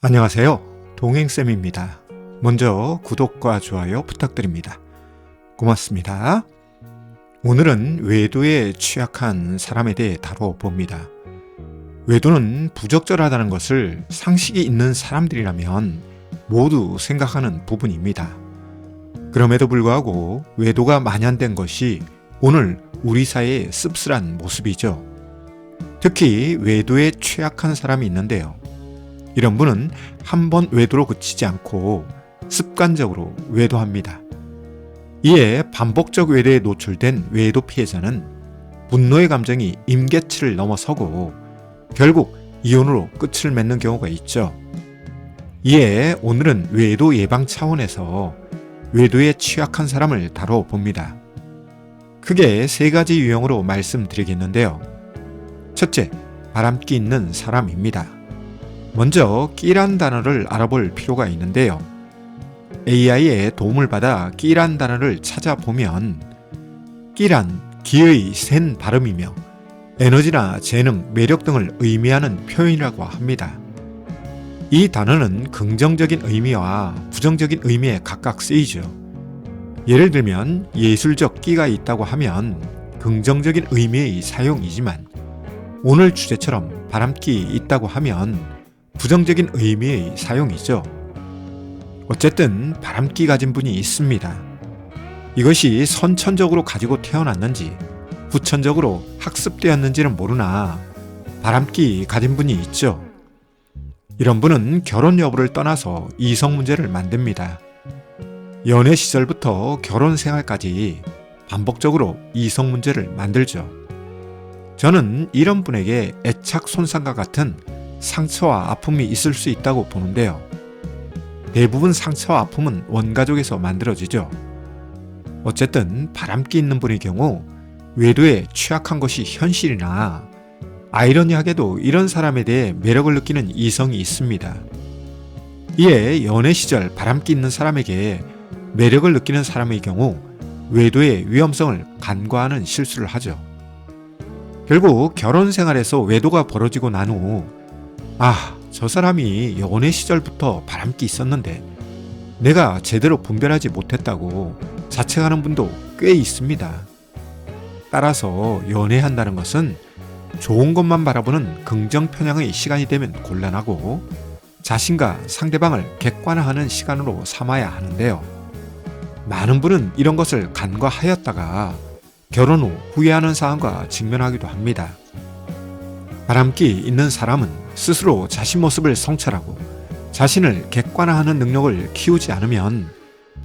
안녕하세요. 동행쌤입니다. 먼저 구독과 좋아요 부탁드립니다. 고맙습니다. 오늘은 외도에 취약한 사람에 대해 다뤄봅니다. 외도는 부적절하다는 것을 상식이 있는 사람들이라면 모두 생각하는 부분입니다. 그럼에도 불구하고 외도가 만연된 것이 오늘 우리 사회의 씁쓸한 모습이죠. 특히 외도에 취약한 사람이 있는데요. 이런 분은 한 번 외도로 그치지 않고 습관적으로 외도합니다. 이에 반복적 외도에 노출된 외도 피해자는 분노의 감정이 임계치를 넘어서고 결국 이혼으로 끝을 맺는 경우가 있죠. 이에 오늘은 외도 예방 차원에서 외도에 취약한 사람을 다뤄봅니다. 크게 세 가지 유형으로 말씀드리겠는데요. 첫째, 바람기 있는 사람입니다. 먼저 끼란 단어를 알아볼 필요가 있는데요. AI의 도움을 받아 끼란 단어를 찾아보면 끼란 기의 센 발음이며 에너지나 재능, 매력 등을 의미하는 표현이라고 합니다. 이 단어는 긍정적인 의미와 부정적인 의미에 각각 쓰이죠. 예를 들면 예술적 끼가 있다고 하면 긍정적인 의미의 사용이지만 오늘 주제처럼 바람기 있다고 하면 부정적인 의미의 사용이죠. 어쨌든 바람기 가진 분이 있습니다. 이것이 선천적으로 가지고 태어났는지 후천적으로 학습되었는지는 모르나 바람기 가진 분이 있죠. 이런 분은 결혼 여부를 떠나서 이성 문제를 만듭니다. 연애 시절부터 결혼 생활까지 반복적으로 이성 문제를 만들죠. 저는 이런 분에게 애착 손상과 같은 상처와 아픔이 있을 수 있다고 보는데요. 대부분 상처와 아픔은 원가족에서 만들어지죠. 어쨌든 바람기 있는 분의 경우 외도에 취약한 것이 현실이나 아이러니하게도 이런 사람에 대해 매력을 느끼는 이성이 있습니다. 이에 연애 시절 바람기 있는 사람에게 매력을 느끼는 사람의 경우 외도의 위험성을 간과하는 실수를 하죠. 결국 결혼 생활에서 외도가 벌어지고 난 후 저 사람이 연애 시절부터 바람기 있었는데 내가 제대로 분별하지 못했다고 자책하는 분도 꽤 있습니다. 따라서 연애한다는 것은 좋은 것만 바라보는 긍정 편향의 시간이 되면 곤란하고 자신과 상대방을 객관화하는 시간으로 삼아야 하는데요. 많은 분은 이런 것을 간과하였다가 결혼 후 후회하는 상황과 직면하기도 합니다. 바람기 있는 사람은 스스로 자신 모습을 성찰하고 자신을 객관화하는 능력을 키우지 않으면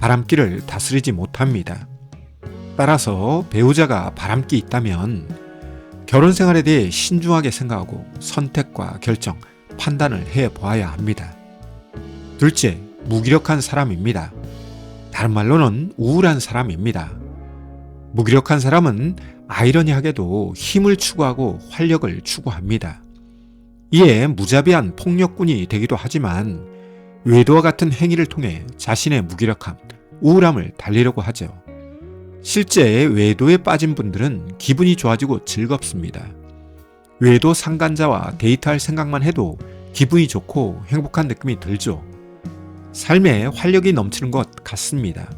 바람기를 다스리지 못합니다. 따라서 배우자가 바람기 있다면 결혼 생활에 대해 신중하게 생각하고 선택과 결정, 판단을 해보아야 합니다. 둘째, 무기력한 사람입니다. 다른 말로는 우울한 사람입니다. 무기력한 사람은 아이러니하게도 힘을 추구하고 활력을 추구합니다. 이에 무자비한 폭력꾼이 되기도 하지만 외도와 같은 행위를 통해 자신의 무기력함, 우울함을 달래려고 하죠. 실제 외도에 빠진 분들은 기분이 좋아지고 즐겁습니다. 외도 상간자와 데이트할 생각만 해도 기분이 좋고 행복한 느낌이 들죠. 삶에 활력이 넘치는 것 같습니다.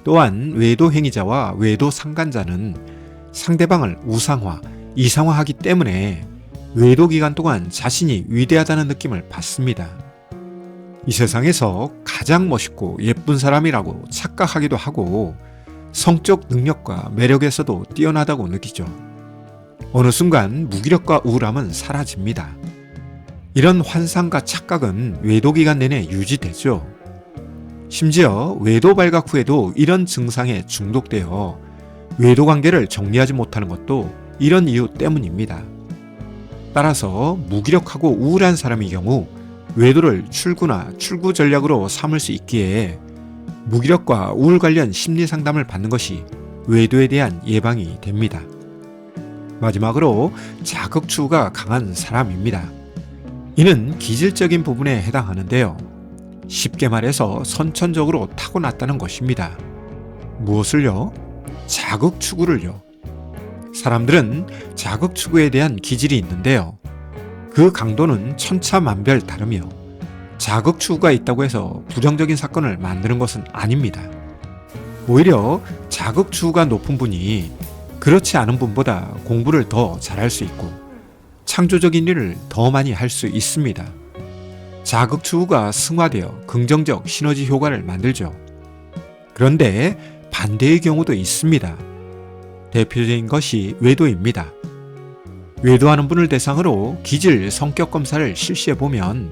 또한 외도 행위자와 외도 상간자는 상대방을 우상화, 이상화하기 때문에 외도 기간 동안 자신이 위대하다는 느낌을 받습니다. 이 세상에서 가장 멋있고 예쁜 사람이라고 착각하기도 하고 성적 능력과 매력에서도 뛰어나다고 느끼죠. 어느 순간 무기력과 우울함은 사라집니다. 이런 환상과 착각은 외도 기간 내내 유지되죠. 심지어 외도 발각 후에도 이런 증상에 중독되어 외도 관계를 정리하지 못하는 것도 이런 이유 때문입니다. 따라서 무기력하고 우울한 사람의 경우 외도를 출구나 출구 전략으로 삼을 수 있기에 무기력과 우울 관련 심리 상담을 받는 것이 외도에 대한 예방이 됩니다. 마지막으로 자극 추구가 강한 사람입니다. 이는 기질적인 부분에 해당하는데요. 쉽게 말해서 선천적으로 타고났다는 것입니다. 무엇을요? 자극 추구를요. 사람들은 자극 추구에 대한 기질이 있는데요. 그 강도는 천차만별 다르며 자극 추구가 있다고 해서 부정적인 사건을 만드는 것은 아닙니다. 오히려 자극 추구가 높은 분이 그렇지 않은 분보다 공부를 더 잘할 수 있고 창조적인 일을 더 많이 할 수 있습니다. 자극 추구가 승화되어 긍정적 시너지 효과를 만들죠. 그런데 반대의 경우도 있습니다. 대표적인 것이 외도입니다. 외도하는 분을 대상으로 기질 성격 검사를 실시해 보면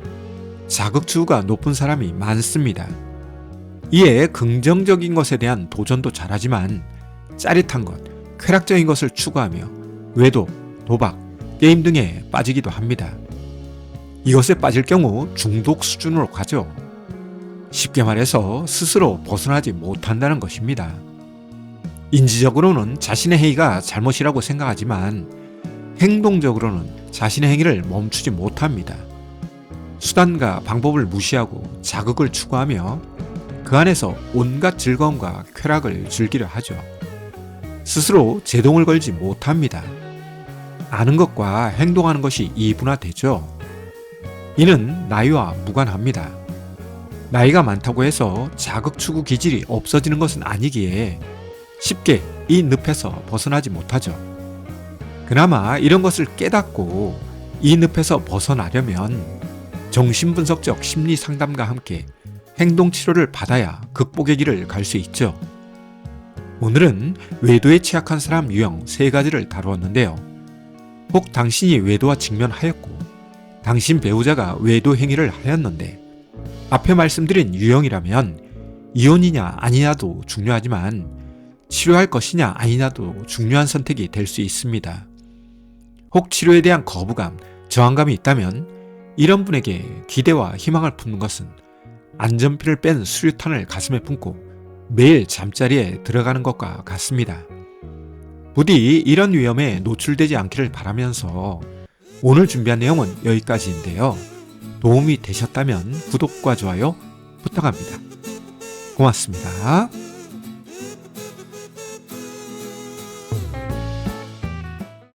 자극 추구가 높은 사람이 많습니다. 이에 긍정적인 것에 대한 도전도 잘하지만 짜릿한 것, 쾌락적인 것을 추구하며 외도, 도박, 게임 등에 빠지기도 합니다. 이것에 빠질 경우 중독 수준으로 가죠. 쉽게 말해서 스스로 벗어나지 못한다는 것입니다. 인지적으로는 자신의 행위가 잘못이라고 생각하지만 행동적으로는 자신의 행위를 멈추지 못합니다. 수단과 방법을 무시하고 자극을 추구하며 그 안에서 온갖 즐거움과 쾌락을 즐기려 하죠. 스스로 제동을 걸지 못합니다. 아는 것과 행동하는 것이 이분화되죠. 이는 나이와 무관합니다. 나이가 많다고 해서 자극 추구 기질이 없어지는 것은 아니기에 쉽게 이 늪에서 벗어나지 못하죠. 그나마 이런 것을 깨닫고 이 늪에서 벗어나려면 정신분석적 심리 상담과 함께 행동치료를 받아야 극복의 길을 갈 수 있죠. 오늘은 외도에 취약한 사람 유형 3가지를 다루었는데요. 혹 당신이 외도와 직면하였고 당신 배우자가 외도 행위를 하였는데 앞에 말씀드린 유형이라면 이혼이냐 아니냐도 중요하지만 치료할 것이냐 아니냐도 중요한 선택이 될 수 있습니다. 혹 치료에 대한 거부감, 저항감이 있다면 이런 분에게 기대와 희망을 품는 것은 안전피를 뺀 수류탄을 가슴에 품고 매일 잠자리에 들어가는 것과 같습니다. 부디 이런 위험에 노출되지 않기를 바라면서 오늘 준비한 내용은 여기까지인데요. 도움이 되셨다면 구독과 좋아요 부탁합니다. 고맙습니다.